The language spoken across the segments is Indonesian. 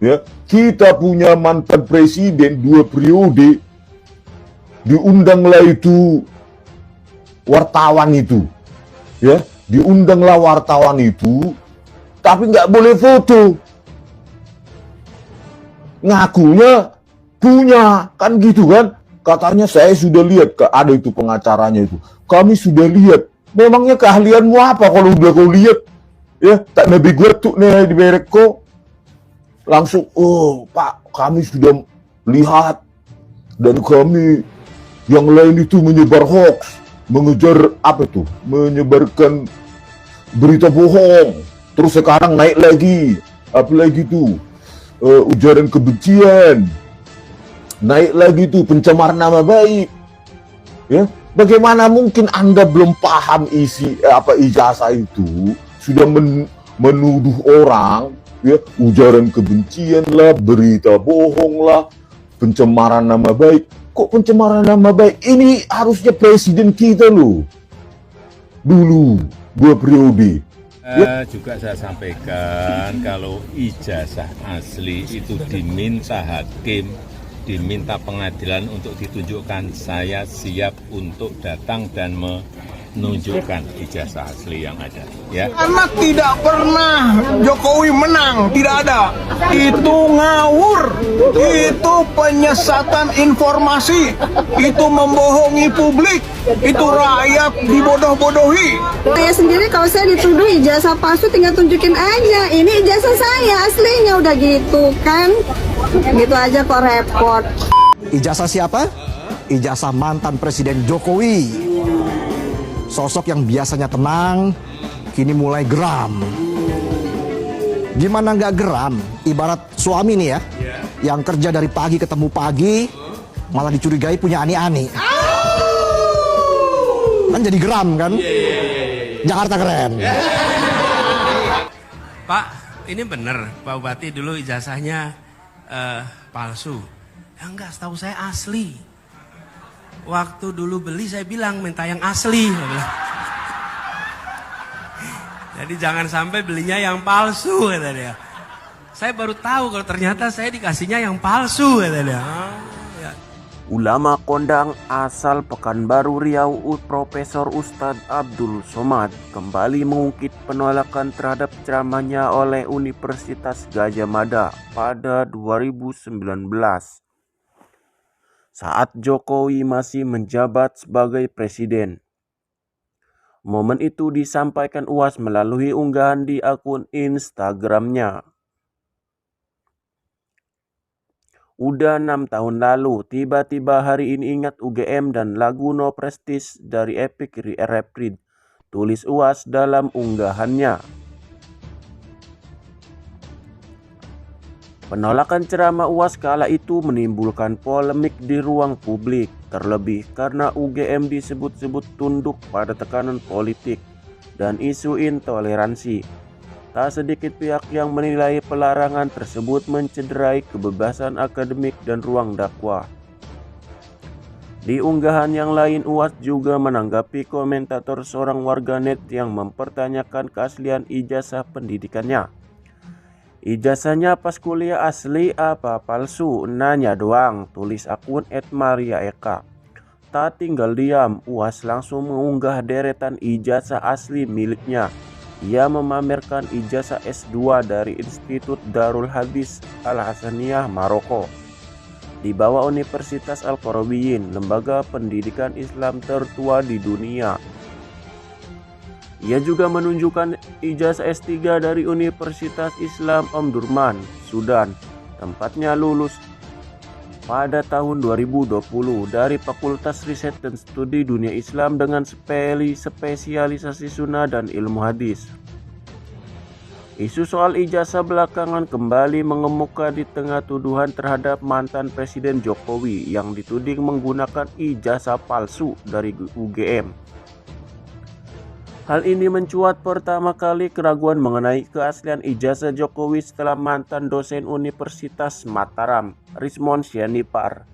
Ya, kita punya mantan presiden 2 periode, diundanglah itu wartawan itu, ya, diundanglah wartawan itu, tapi nggak boleh foto. Ngakunya punya, kan gitu kan? Katanya saya sudah lihat, ada itu pengacaranya itu. Kami sudah lihat. Memangnya keahlianmu apa kalau udah kau lihat? Ya, tak nabi gue tuh nih di mereko. Langsung, oh Pak, kami sudah lihat. Dan kami yang lain itu menyebar hoax. Mengejar apa tuh? Menyebarkan berita bohong. Terus sekarang naik lagi. Apalagi tuh? Ujaran kebencian, naik lagi tuh pencemaran nama baik, ya. Bagaimana mungkin Anda belum paham isi ijazah itu sudah menuduh orang, ya, ujaran kebencian lah, berita bohong lah, pencemaran nama baik. Kok pencemaran nama baik? Ini harusnya presiden kita loh, dulu 2 periode. Juga saya sampaikan kalau ijazah asli itu diminta hakim, diminta pengadilan untuk ditunjukkan, saya siap untuk datang dan menunjukkan ijazah asli yang ada. Ya. Karena tidak pernah Jokowi menang, tidak ada. Itu ngawur, itu penyesatan informasi, itu membohongi publik, itu rakyat dibodoh-bodohi. Saya sendiri kalau saya dituduh ijazah palsu tinggal tunjukin aja, ini ijazah saya aslinya, udah gitu kan. Gitu aja kok repot. Ijazah siapa? Ijazah mantan Presiden Jokowi. Sosok yang biasanya tenang, kini mulai geram. Gimana nggak geram? Ibarat suami nih ya, yang kerja dari pagi ketemu pagi, malah dicurigai punya ani-ani. Kan jadi geram kan? Jakarta keren. Pak, ini bener Pak Bupati dulu ijazahnya palsu. Ya enggak, setahu saya asli. Waktu dulu beli saya bilang minta yang asli. Jadi jangan sampai belinya yang palsu, kata dia. Saya baru tahu kalau ternyata saya dikasihnya yang palsu, kata dia. Ya. Ulama kondang asal Pekanbaru Riau Profesor Ustadz Abdul Somad kembali mengungkit penolakan terhadap ceramahnya oleh Universitas Gadjah Mada pada 2019. Saat Jokowi masih menjabat sebagai presiden. Momen itu disampaikan UAS melalui unggahan di akun Instagramnya. Udah 6 tahun lalu, tiba-tiba hari ini ingat UGM dan lagu No Prestige dari Epic Rap Read, tulis UAS dalam unggahannya. Penolakan ceramah UAS kala itu menimbulkan polemik di ruang publik, terlebih karena UGM disebut-sebut tunduk pada tekanan politik dan isu intoleransi. Tak sedikit pihak yang menilai pelarangan tersebut mencederai kebebasan akademik dan ruang dakwah. Di unggahan yang lain, UAS juga menanggapi komentator seorang warganet yang mempertanyakan keaslian ijazah pendidikannya. Ijazahnya pas kuliah asli apa palsu? Nanya doang, tulis akun @mariaeka. Tak tinggal diam, UAS langsung mengunggah deretan ijazah asli miliknya. Ia memamerkan ijazah S2 dari Institut Darul Hadis Al-Hasaniyah Maroko di bawah Universitas Al-Qarawiyyin, lembaga pendidikan Islam tertua di dunia. Ia juga menunjukkan ijazah S3 dari Universitas Islam Omdurman, Sudan, tempatnya lulus pada tahun 2020 dari Fakultas Riset dan Studi Dunia Islam dengan spesialisasi sunnah dan ilmu hadis. Isu soal ijazah belakangan kembali mengemuka di tengah tuduhan terhadap mantan Presiden Jokowi yang dituding menggunakan ijazah palsu dari UGM. Hal ini mencuat pertama kali keraguan mengenai keaslian ijazah Jokowi setelah mantan dosen Universitas Mataram, Rismon Sianipar,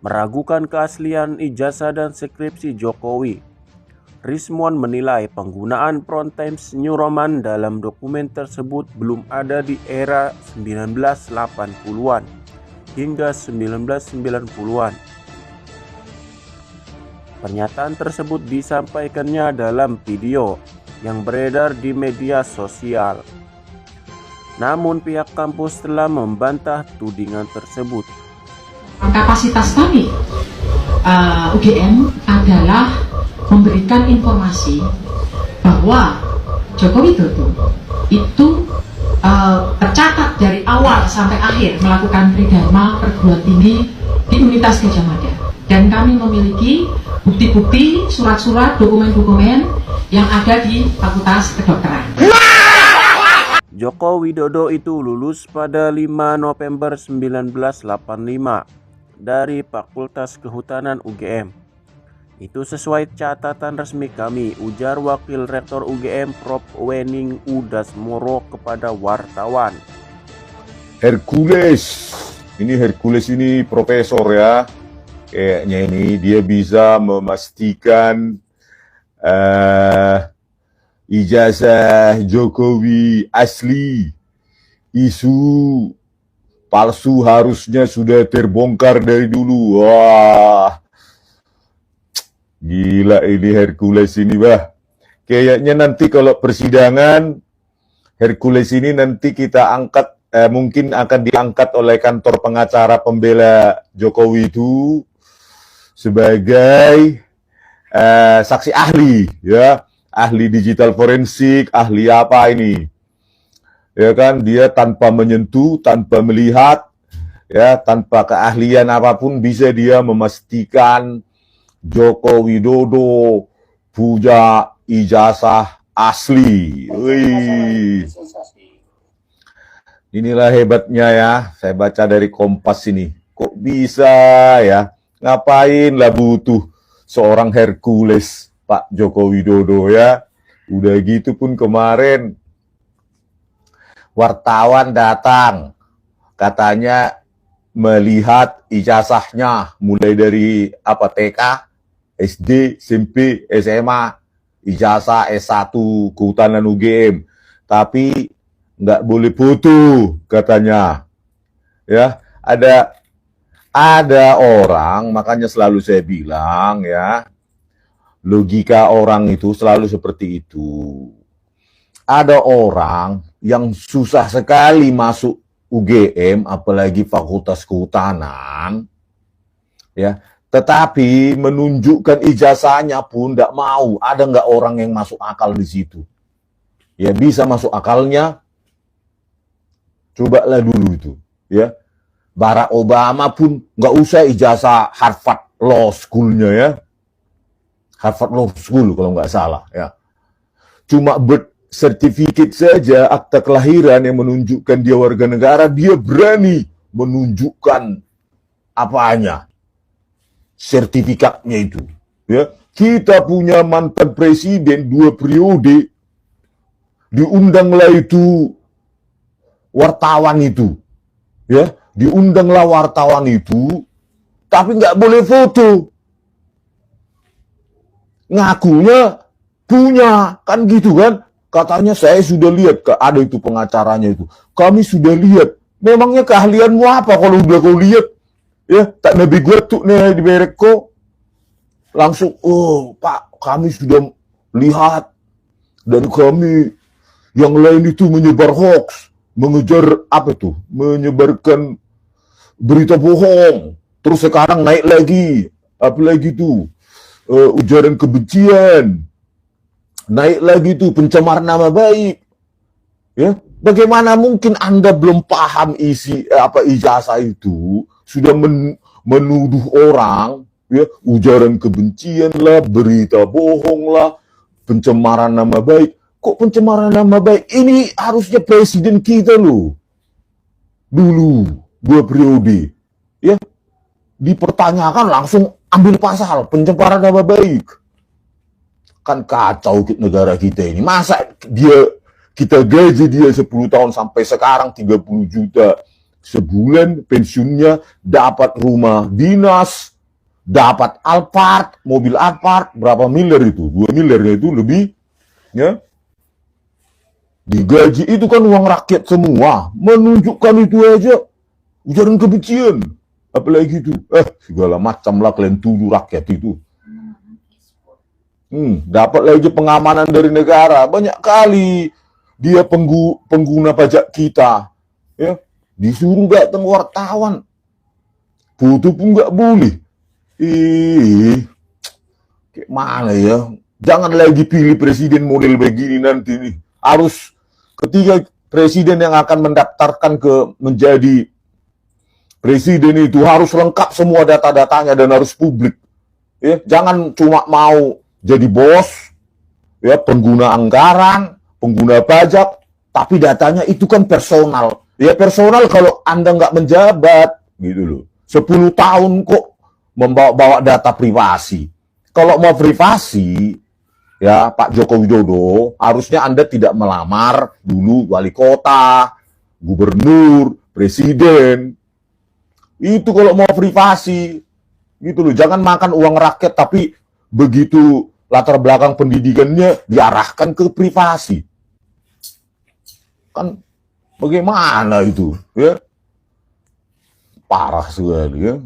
meragukan keaslian ijazah dan skripsi Jokowi. Rismon menilai penggunaan Front Times New Roman dalam dokumen tersebut belum ada di era 1980-an hingga 1990-an. Pernyataan tersebut disampaikannya dalam video yang beredar di media sosial. Namun pihak kampus telah membantah tudingan tersebut. Kapasitas kami UGM adalah memberikan informasi bahwa Joko Widodo itu tercatat dari awal sampai akhir melakukan tridharma perguruan tinggi di Universitas Gadjah Mada, dan kami memiliki bukti-bukti, surat-surat, dokumen-dokumen yang ada di Fakultas Kedokteran. Joko Widodo itu lulus pada 5 November 1985 dari Fakultas Kehutanan UGM. Itu sesuai catatan resmi kami, ujar Wakil Rektor UGM Prof. Wening Udasmoro kepada wartawan. Hercules, ini profesor ya, kayaknya ini dia bisa memastikan ijazah Jokowi asli. Isu palsu harusnya sudah terbongkar dari dulu. Wah, gila ini Hercules ini, bah. Kayaknya nanti kalau persidangan Hercules ini nanti kita angkat, mungkin akan diangkat oleh kantor pengacara pembela Jokowi itu sebagai saksi ahli, ya, ahli digital forensik, ahli apa ini, ya kan, dia tanpa menyentuh, tanpa melihat, ya, tanpa keahlian apapun bisa dia memastikan Joko Widodo punya ijazah asli. Wih. Inilah hebatnya ya, saya baca dari Kompas ini. Kok bisa ya? Ngapain lah butuh seorang Hercules, Pak Joko Widodo ya? Udah gitu pun kemarin wartawan datang, katanya melihat ijazahnya mulai dari apa, TK, SD, SMP, SMA, ijazah S1 Kehutanan UGM, tapi nggak boleh foto katanya. Ya, ada orang, makanya selalu saya bilang ya, logika orang itu selalu seperti itu. Ada orang yang susah sekali masuk UGM, apalagi Fakultas Kehutanan, ya, tetapi menunjukkan ijazahnya pun tidak mau. Ada nggak orang yang masuk akal di situ? Ya, bisa masuk akalnya, cobalah dulu itu. Ya, Barack Obama pun nggak usah ijazah Harvard Law School-nya ya, Harvard Law School kalau nggak salah ya. Cuma birth certificate saja, akta kelahiran yang menunjukkan dia warga negara, dia berani menunjukkan apanya, sertifikatnya itu. Ya, kita punya mantan presiden 2 periode, diundanglah itu wartawan itu, ya, diundanglah wartawan itu, tapi nggak boleh foto. Ngakunya punya, kan gitu kan? Katanya saya sudah lihat, ada itu pengacaranya itu. Kami sudah lihat. Memangnya keahlianmu apa kalau udah kau lihat? Ya, tak nabi gue tuh nih di Bereko. Langsung, oh Pak, kami sudah lihat. Dan kami yang lain itu menyebar hoax. Mengejar apa tuh? Menyebarkan berita bohong. Terus sekarang naik lagi. Apalagi tuh? Ujaran kebencian. Naik lagi tuh pencemaran nama baik. Ya, bagaimana mungkin Anda belum paham isi ijazah itu, sudah menuduh orang, ya, ujaran kebencian lah, berita bohong lah, pencemaran nama baik. Kok pencemaran nama baik? Ini harusnya presiden kita loh. Dulu 2 periode, ya, dipertanyakan langsung ambil pasal pencemaran nama baik. Kan kacau negara kita ini. Masa kita gaji dia 10 tahun sampai sekarang 30 juta sebulan, pensiunnya dapat rumah dinas, dapat Alphard, mobil Alphard, berapa miliar itu? 2 miliarnya itu lebih, ya. Digaji itu kan uang rakyat semua. Menunjukkan itu aja ujaran kebencian. Apalagi itu, segala macam lah kalian tuduh rakyat itu. Dapat lagi pengamanan dari negara. Banyak kali dia pengguna pajak kita, ya, disuruh datang wartawan. Foto pun nggak boleh. Kayak mana ya? Jangan lagi pilih presiden model begini nanti nih. Harus ketika presiden yang akan mendaftarkan menjadi presiden itu harus lengkap semua data-datanya dan harus publik. Ya, jangan cuma mau jadi bos, ya, pengguna anggaran, pengguna pajak, tapi datanya itu kan personal. Ya personal kalau Anda nggak menjabat, gitu loh. 10 tahun kok membawa data privasi. Kalau mau privasi, ya Pak Joko Widodo, harusnya Anda tidak melamar dulu wali kota, gubernur, presiden. Itu kalau mau privasi, gitu loh. Jangan makan uang rakyat tapi begitu latar belakang pendidikannya diarahkan ke privasi. Kan bagaimana itu, ya? Parah sekali, ya.